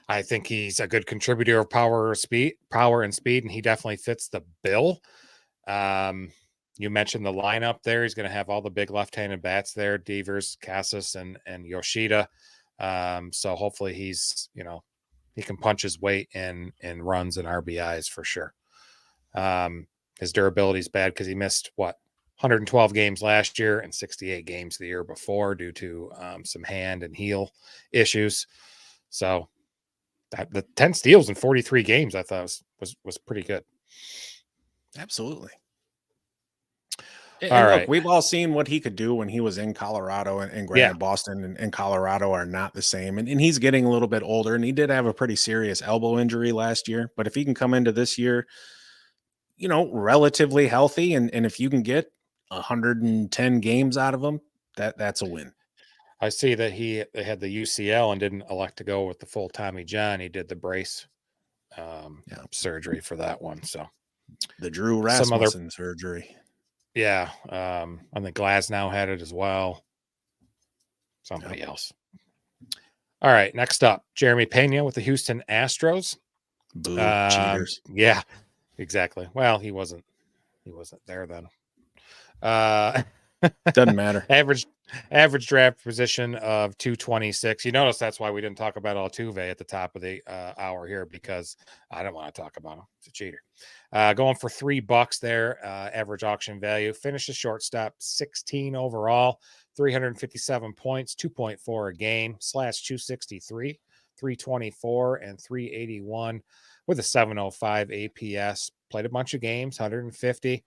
I think he's a good contributor of power and speed, and he definitely fits the bill. You mentioned the lineup there. He's going to have all the big left-handed bats there, Devers, Casas, and Yoshida. So hopefully he's, he can punch his weight in runs and RBIs for sure. His durability is bad because he missed 112 games last year and 68 games the year before due to some hand and heel issues. So the 10 steals in 43 games, I thought was pretty good. Absolutely. All and right. Look, we've all seen what he could do when he was in Colorado, and granted, Boston and Colorado are not the same. And he's getting a little bit older, and he did have a pretty serious elbow injury last year. But if he can come into this year, relatively healthy, and if you can get 110 games out of him, that's a win. I see that they had the UCL and didn't elect to go with the full Tommy John. He did the brace surgery for that one. So the Drew Rasmussen surgery. Yeah. I think Glasnow had it as well. Somebody else. All right. Next up, Jeremy Pena with the Houston Astros. Boo, cheaters. Yeah, exactly. Well, he wasn't there then. Doesn't matter. Average draft position of 226. You notice that's why we didn't talk about Altuve at the top of the hour here, because I don't want to talk about him. He's a cheater. Going for $3 there. Average auction value. Finishes shortstop, 16 overall, 357 points, 2.4 a game, /263, 324, and 381 with a 705 APS. Played a bunch of games, 150.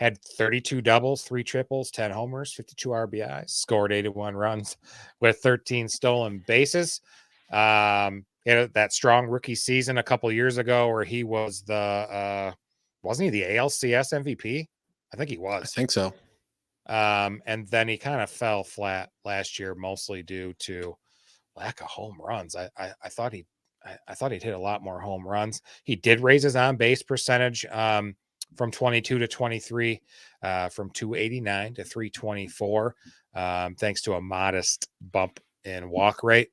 Had 32 doubles, 3 triples, 10 homers, 52 RBIs, scored 81 runs with 13 stolen bases. He had that strong rookie season a couple years ago where he was wasn't he the ALCS MVP? I think he was. I think so. And then he kind of fell flat last year, mostly due to lack of home runs. I thought he'd hit a lot more home runs. He did raise his on base percentage from 22 to 23, from 289 to 324, thanks to a modest bump in walk rate.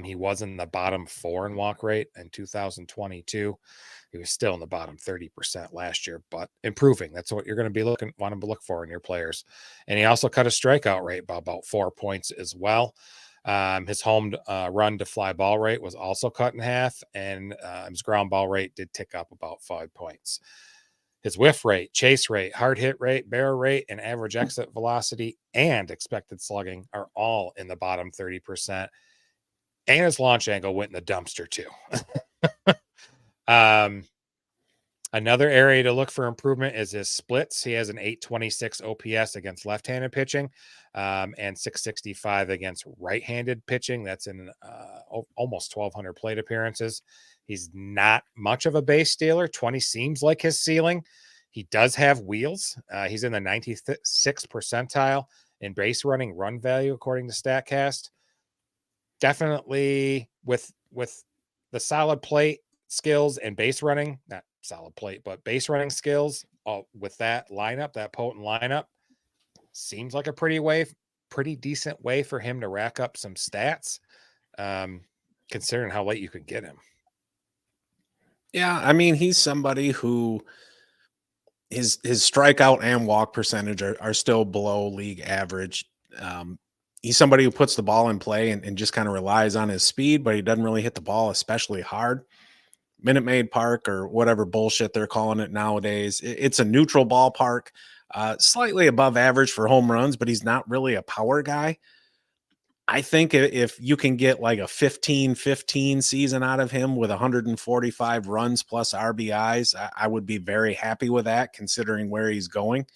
He was in the bottom 4 in walk rate in 2022. He was still in the bottom 30% last year, but improving. That's what you're going to be wanting to look for in your players. And he also cut his strikeout rate by about 4 points as well. His home run to fly ball rate was also cut in half, and his ground ball rate did tick up about 5 points. His whiff rate, chase rate, hard hit rate, barrel rate, and average exit velocity and expected slugging are all in the bottom 30%. And his launch angle went in the dumpster too. Another area to look for improvement is his splits. He has an 826 OPS against left-handed pitching, and 665 against right-handed pitching. That's in almost 1,200 plate appearances. He's not much of a base stealer. 20 seems like his ceiling. He does have wheels. He's in the 96th percentile in base running run value, according to StatCast. Definitely with the solid plate skills and base running, not solid plate, but base running skills with that lineup, that potent lineup, seems like a pretty decent way for him to rack up some stats, considering how late you could get him. Yeah, I mean, he's somebody who his strikeout and walk percentage are still below league average. He's somebody who puts the ball in play and just kind of relies on his speed, but he doesn't really hit the ball especially hard. Minute Maid Park, or whatever bullshit they're calling it nowadays, it's a neutral ballpark, slightly above average for home runs, but he's not really a power guy. I think if you can get like a 15-15 season out of him with 145 runs plus RBIs, I would be very happy with that, considering where he's going.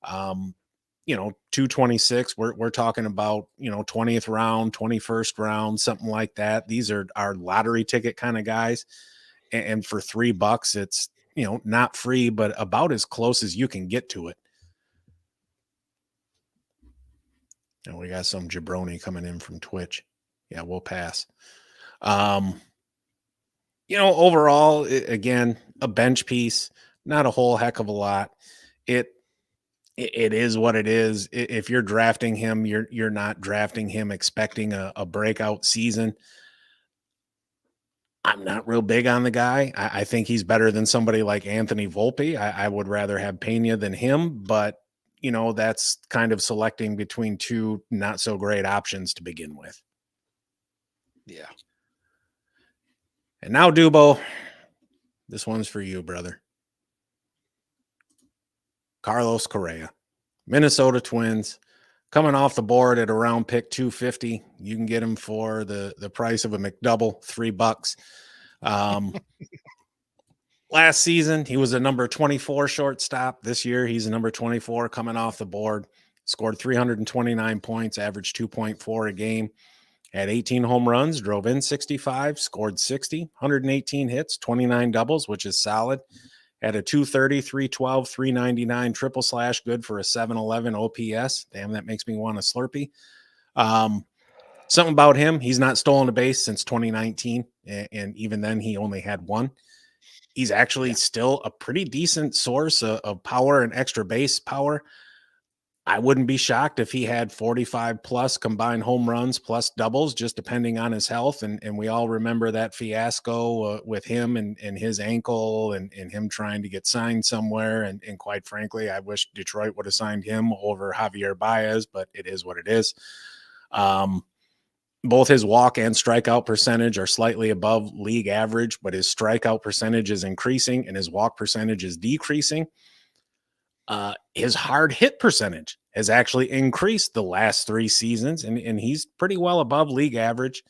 226, we're talking about, 20th round, 21st round, something like that. These are our lottery ticket kind of guys. And for $3, it's, not free, but about as close as you can get to it. And we got some jabroni coming in from Twitch. Yeah, we'll pass. Overall, again, a bench piece, not a whole heck of a lot. It is what it is. If you're drafting him, you're not drafting him expecting a breakout season. I'm not real big on the guy. I think he's better than somebody like Anthony Volpe. I would rather have Pena than him, but that's kind of selecting between two not so great options to begin with. Yeah. And now, Dubo, this one's for you, brother. Carlos Correa, Minnesota Twins, coming off the board at around pick 250. You can get him for the price of a McDouble, $3. Last season, he was a number 24 shortstop. This year, he's a number 24 coming off the board. Scored 329 points, averaged 2.4 a game. Had 18 home runs, drove in 65, scored 60, 118 hits, 29 doubles, which is solid. Had a 230, 312, 399 triple slash, good for a 711 OPS. Damn, that makes me want a Slurpee. Something about him, he's not stolen a base since 2019, and even then, he only had one. He's actually still a pretty decent source of power and extra base power. I wouldn't be shocked if he had 45 plus combined home runs plus doubles, just depending on his health. And we all remember that fiasco with him and his ankle and him trying to get signed somewhere. And quite frankly, I wish Detroit would have signed him over Javier Baez, but it is what it is. Both his walk and strikeout percentage are slightly above league average, but his strikeout percentage is increasing and his walk percentage is decreasing. His hard hit percentage has actually increased the last 3 seasons, and he's pretty well above league average.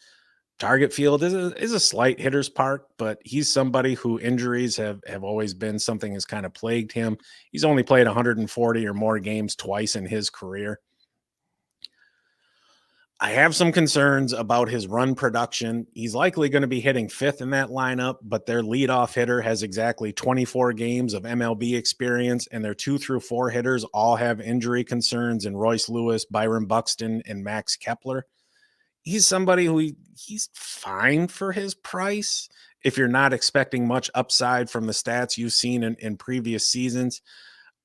Target field is a slight hitter's park, but he's somebody who injuries have always been something has kind of plagued him. He's only played 140 or more games twice in his career. I have some concerns about his run production. He's likely going to be hitting 5th in that lineup, but their leadoff hitter has exactly 24 games of MLB experience, and their 2 through 4 hitters all have injury concerns in Royce Lewis, Byron Buxton, and Max Kepler. He's somebody who he's fine for his price if you're not expecting much upside from the stats you've seen in previous seasons.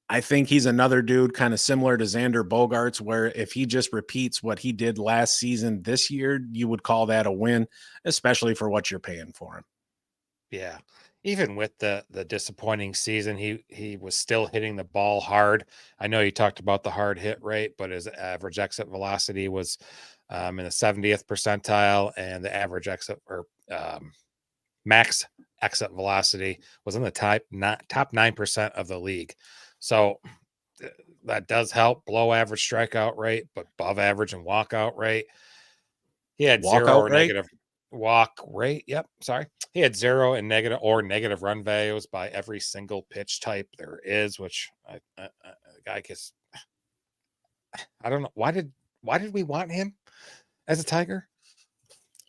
I think he's another dude kind of similar to Xander Bogaerts, where if he just repeats what he did last season this year, you would call that a win, especially for what you're paying for him. Yeah. Even with the disappointing season, he was still hitting the ball hard. I know you talked about the hard hit rate, but his average exit velocity was in the 70th percentile, and the average exit or max exit velocity was in the top 9% of the league. So that does help. Below average strikeout rate, but above average and walkout rate. He had Walkout 0 or rate? negative walk rate. Yep. Sorry. He had 0 and negative run values by every single pitch type there is, which the guy gets. I don't know. Why did we want him as a Tiger?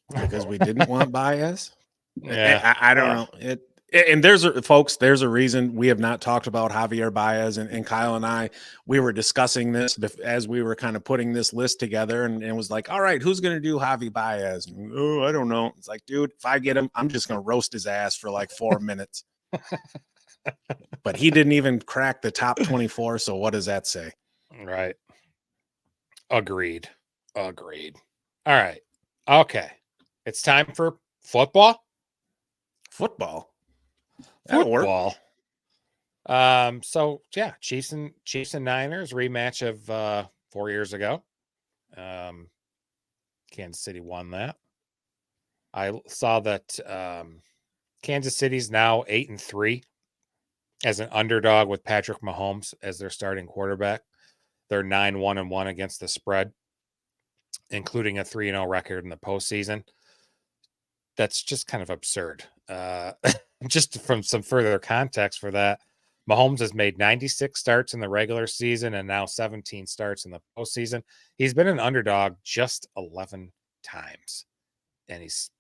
Because we didn't want Baez. Yeah. I don't know. And there's a reason we have not talked about Javier Baez, and Kyle and I, we were discussing this as we were kind of putting this list together, and was like, all right, who's going to do Javi Baez? And, oh, I don't know. It's like, dude, if I get him, I'm just going to roast his ass for like 4 minutes. But he didn't even crack the top 24. So what does that say? Right. Agreed. All right. Okay. It's time for football. That'll work. So yeah, Chiefs and Niners rematch of 4 years ago. Kansas City won that. I saw that Kansas City's now 8-3 as an underdog with Patrick Mahomes as their starting quarterback. They're 9-1-1 against the spread, including a 3-0 record in the postseason. That's just kind of absurd. Just from some further context for that, Mahomes has made 96 starts in the regular season and now 17 starts in the postseason. He's been an underdog just 11 times, and he's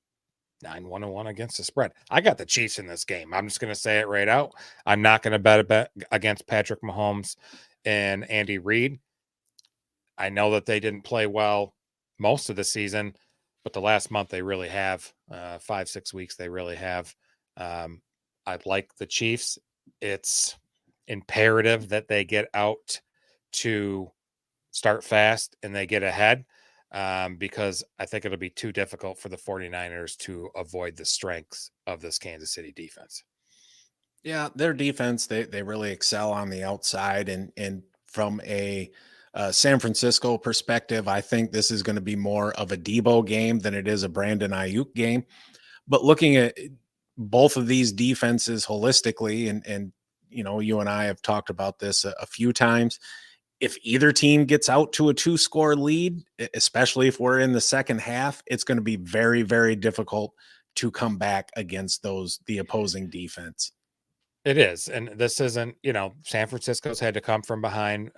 9-1-1 against the spread. I got the Chiefs in this game. I'm just going to say it right out. I'm not going to bet against Patrick Mahomes and Andy Reid. I know that they didn't play well most of the season, but the last month they really have. 5-6 weeks they really have. I like the Chiefs. It's imperative that they get out to start fast and they get ahead, because I think it'll be too difficult for the 49ers to avoid the strengths of this Kansas City defense. Yeah, their defense, they really excel on the outside, and from a San Francisco perspective, I think this is going to be more of a Debo game than it is a Brandon Ayuk game. But looking at both of these defenses holistically, and you and I have talked about this a few times. If either team gets out to a 2-score lead, especially if we're in the second half, it's going to be very, very difficult to come back against the opposing defense. It is. And this isn't, San Francisco's had to come from behind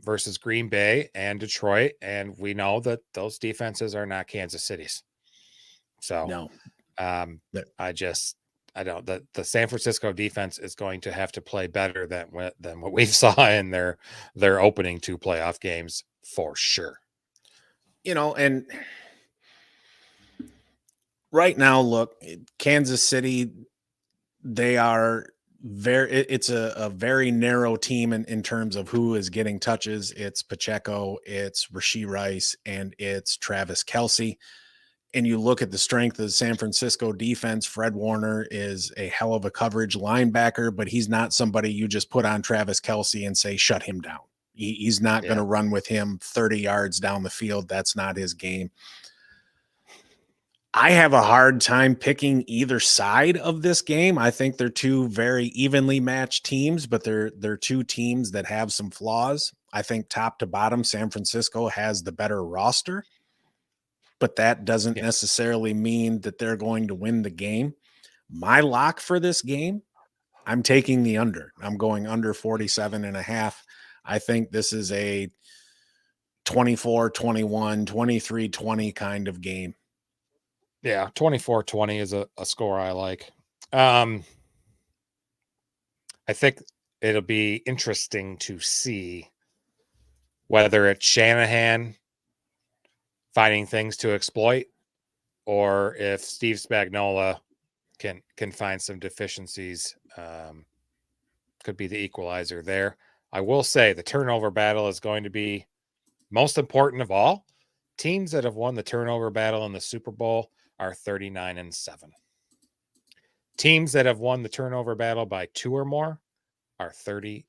versus Green Bay and Detroit. And we know that those defenses are not Kansas City's. So No. I don't. The San Francisco defense is going to have to play better than what we saw in their opening 2 playoff games for sure. And right now, look, Kansas City, they are it's a very narrow team in terms of who is getting touches. It's Pacheco, it's Rashee Rice, and it's Travis Kelce. And you look at the strength of the San Francisco defense. Fred Warner is a hell of a coverage linebacker, but he's not somebody you just put on Travis Kelce and say, shut him down. He's not going to run with him 30 yards down the field. That's not his game. I have a hard time picking either side of this game. I think they're two very evenly matched teams, but they're two teams that have some flaws. I think top to bottom, San Francisco has the better roster, but that doesn't necessarily mean that they're going to win the game. My lock for this game, I'm taking the under. I'm going under 47.5. I think this is a 24-21, 23-20 kind of game. Yeah, 24-20 is a score I like. I think it'll be interesting to see whether it's Shanahan finding things to exploit or if Steve Spagnuolo can find some deficiencies. Could be the equalizer there. I will say the turnover battle is going to be most important of all. Teams that have won the turnover battle in the Super Bowl are 39-7. Teams that have won the turnover battle by 2 or more are 30-3.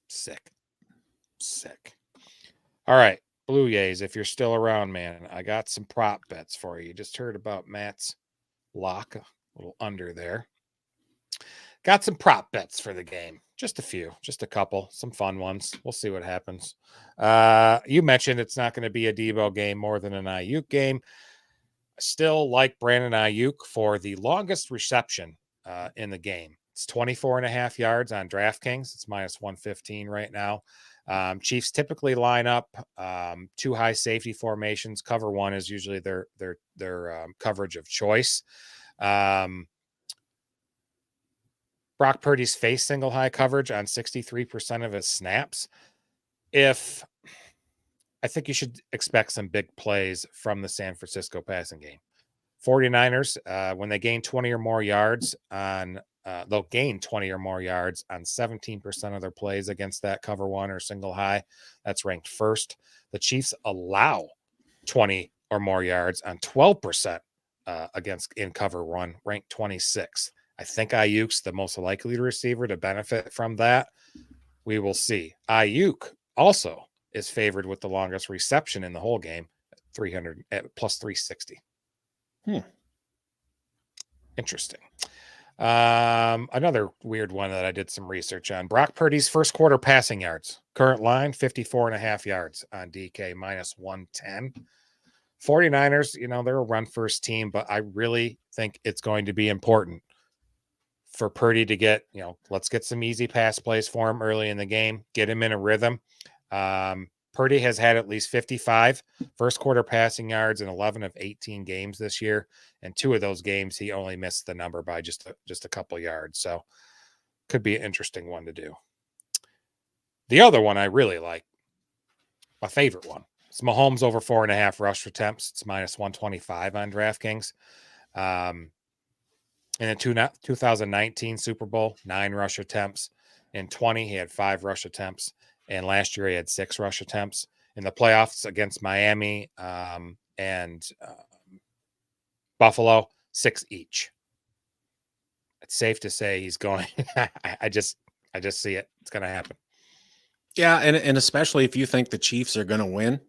Sick. All right, Blue Jays, if you're still around, man, I got some prop bets for you. You just heard about Matt's lock, a little under there. Got some prop bets for the game. Just a few, just a couple, some fun ones. We'll see what happens. You mentioned it's not going to be a Debo game more than an Ayuk game. I still like Brandon Ayuk for the longest reception in the game. It's 24.5 yards on DraftKings. It's minus 115 right now. Chiefs typically line up 2 high safety formations. Cover 1 is usually their coverage of choice. Brock Purdy's faced single high coverage on 63% of his snaps. I think you should expect some big plays from the San Francisco passing game. 49ers, when they gain 20 or more yards they'll gain 20 or more yards on 17% of their plays against that cover 1 or single high. That's ranked first. The Chiefs allow 20 or more yards on 12% against in cover 1, ranked 26th. I think Ayuk's the most likely receiver to benefit from that. We will see. Ayuk also is favored with the longest reception in the whole game, 300 at plus 360. Interesting. Another weird one that I did some research on. Brock Purdy's first quarter passing yards. Current line, 54.5 yards on DK, minus 110. 49ers, they're a run first team, but I really think it's going to be important for Purdy to get, let's get some easy pass plays for him early in the game, get him in a rhythm. Purdy has had at least 55 first quarter passing yards in 11 of 18 games this year. And 2 of those games, he only missed the number by just a couple yards. So could be an interesting one to do. The other one I really like, my favorite one, it's Mahomes over 4.5 rush attempts. It's minus 125 on DraftKings. In the 2019 Super Bowl, 9 rush attempts. In 20, he had 5 rush attempts. And last year, he had 6 rush attempts. In the playoffs against Miami and Buffalo, 6 each. It's safe to say he's going. I just see it. It's going to happen. Yeah, and especially if you think the Chiefs are going to win,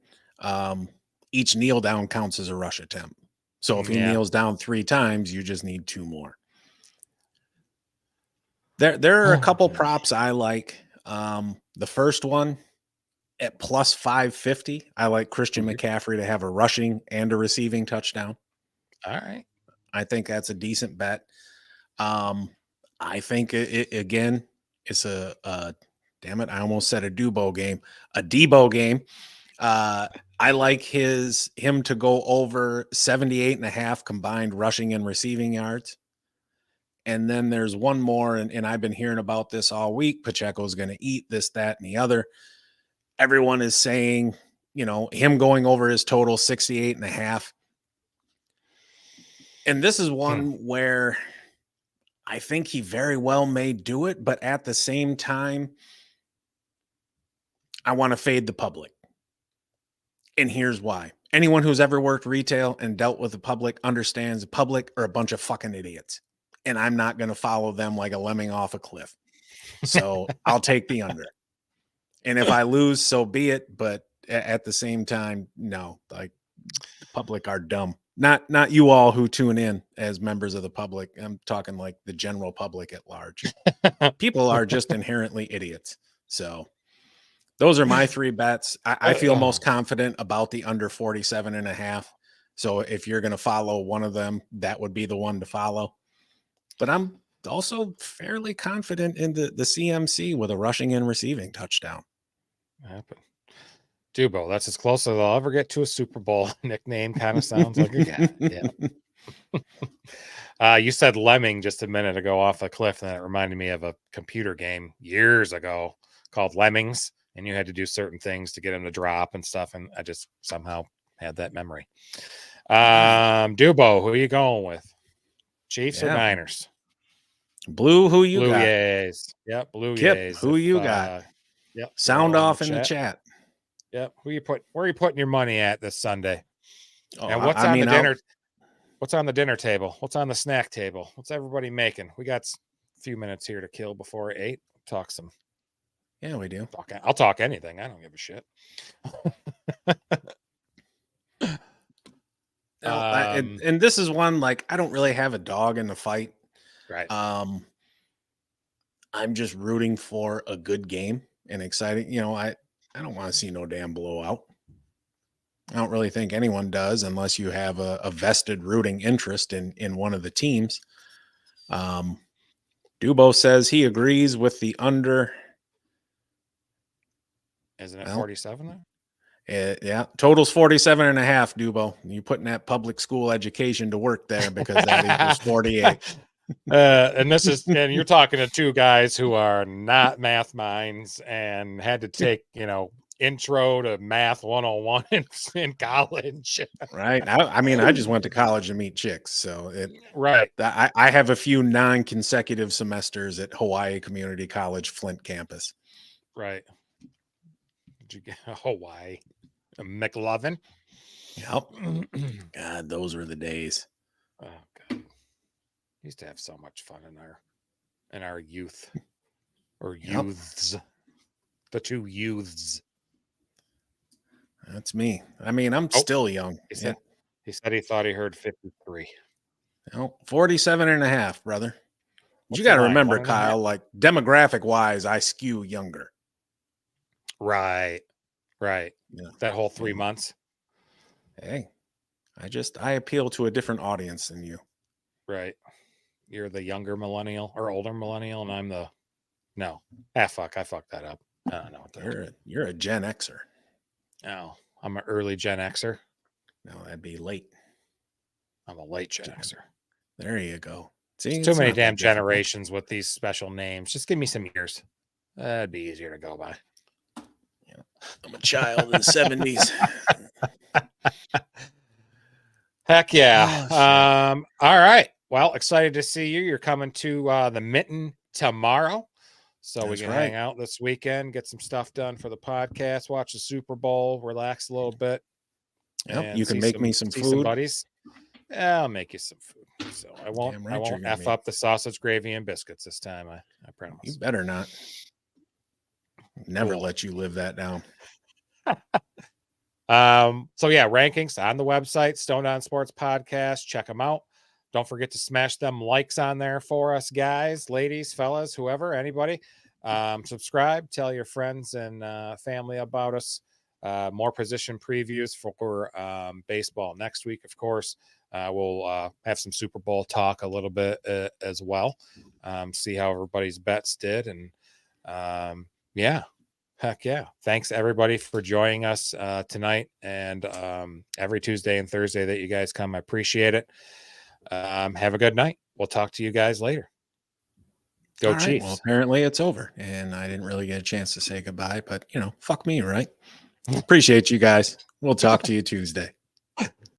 each kneel down counts as a rush attempt. So if he kneels down 3 times, you just need 2 more. There are a couple props I like. The first one at plus 550, I like Christian McCaffrey to have a rushing and a receiving touchdown. All right. I think that's a decent bet. I think again, it's damn it, I almost said a Debo game. A Debo game. I like him to go over 78.5 combined rushing and receiving yards. And then there's one more, and I've been hearing about this all week. Pacheco's going to eat this, that, and the other. Everyone is saying, him going over his total 68.5. And this is one where I think he very well may do it, but at the same time, I want to fade the public. And here's why. Anyone who's ever worked retail and dealt with the public understands the public are a bunch of fucking idiots. And I'm not going to follow them like a lemming off a cliff. So I'll take the under. And if I lose, so be it. But at the same time, no, like the public are dumb. Not you all who tune in as members of the public. I'm talking like the general public at large. People are just inherently idiots. So those are my 3 bets. I feel most confident about the under 47.5. So if you're going to follow one of them, that would be the one to follow. But I'm also fairly confident in the CMC with a rushing and receiving touchdown. Dubo, that's as close as I'll ever get to a Super Bowl nickname. Kind of sounds like a guy. Yeah. You said lemming just a minute ago off a cliff, and that reminded me of a computer game years ago called Lemmings, and you had to do certain things to get them to drop and stuff, and I just somehow had that memory. Dubo, who are you going with? Chiefs or Niners? Blue, who you Blue got? Yays. Yep, Blue Kip, Yays. who you got? Yep. Sound off in the chat. Yep. Where are you putting your money at this Sunday? Oh, and what's on the dinner? What's on the dinner table? What's on the snack table? What's everybody making? We got a few minutes here to kill before 8. Talk some. Yeah, we do. I'll talk anything. I don't give a shit. And this is one, like, I don't really have a dog in the fight. Right. I'm just rooting for a good game and exciting. You know, I don't want to see no damn blowout. I don't really think anyone does unless you have a vested rooting interest in one of the teams. Dubo says he agrees with the under. Isn't it 47 there? Yeah, total's 47.5, Dubo. You putting that public school education to work there because that equals 48. And you're talking to 2 guys who are not math minds and had to take, intro to math 101 in college. Right. I mean, I just went to college to meet chicks. So right. I have a few non-consecutive semesters at Hawaii Community College, Flint campus. Right. Did you get Hawaii? McLovin? Yep. God, those were the days. Oh God. Used to have so much fun in our youth. Or youths. The 2 youths. That's me. I mean, I'm still young. He said he thought he heard 53. No, 47.5, brother. But you got to remember, Kyle, like demographic wise, I skew younger. Right. Yeah. That whole 3 months. Hey, I appeal to a different audience than you. Right. You're the younger millennial or older millennial, and I'm the fuck, I fucked that up. I don't know what that you're a Gen Xer. No, I'm an early Gen Xer. No, that'd be late. I'm a late Gen Xer. There you go. See, too many damn generations with these special names. Just give me some years. That'd be easier to go by. Yeah. I'm a child of the 70s. Heck yeah. All right. Well, excited to see you. You're coming to the Mitten tomorrow. So we can hang out this weekend, get some stuff done for the podcast, watch the Super Bowl, relax a little bit. Yep, you can make me some food. Some buddies. Yeah, I'll make you some food. So I won't F up the sausage, gravy, and biscuits this time. I promise. You better not. Never let you live that down. So yeah, rankings on the website, Stone Down Sports Podcast. Check them out. Don't forget to smash them likes on there for us, guys, ladies, fellas, whoever, anybody. Subscribe, tell your friends and family about us. More position previews for baseball next week, of course. We'll have some Super Bowl talk a little bit as well. See how everybody's bets did. And yeah, heck yeah. Thanks everybody for joining us tonight and every Tuesday and Thursday that you guys come. I appreciate it. Have a good night. We'll talk to you guys later. Go Chiefs. Well, apparently it's over and I didn't really get a chance to say goodbye, but fuck me, right? Appreciate you guys. We'll talk to you Tuesday.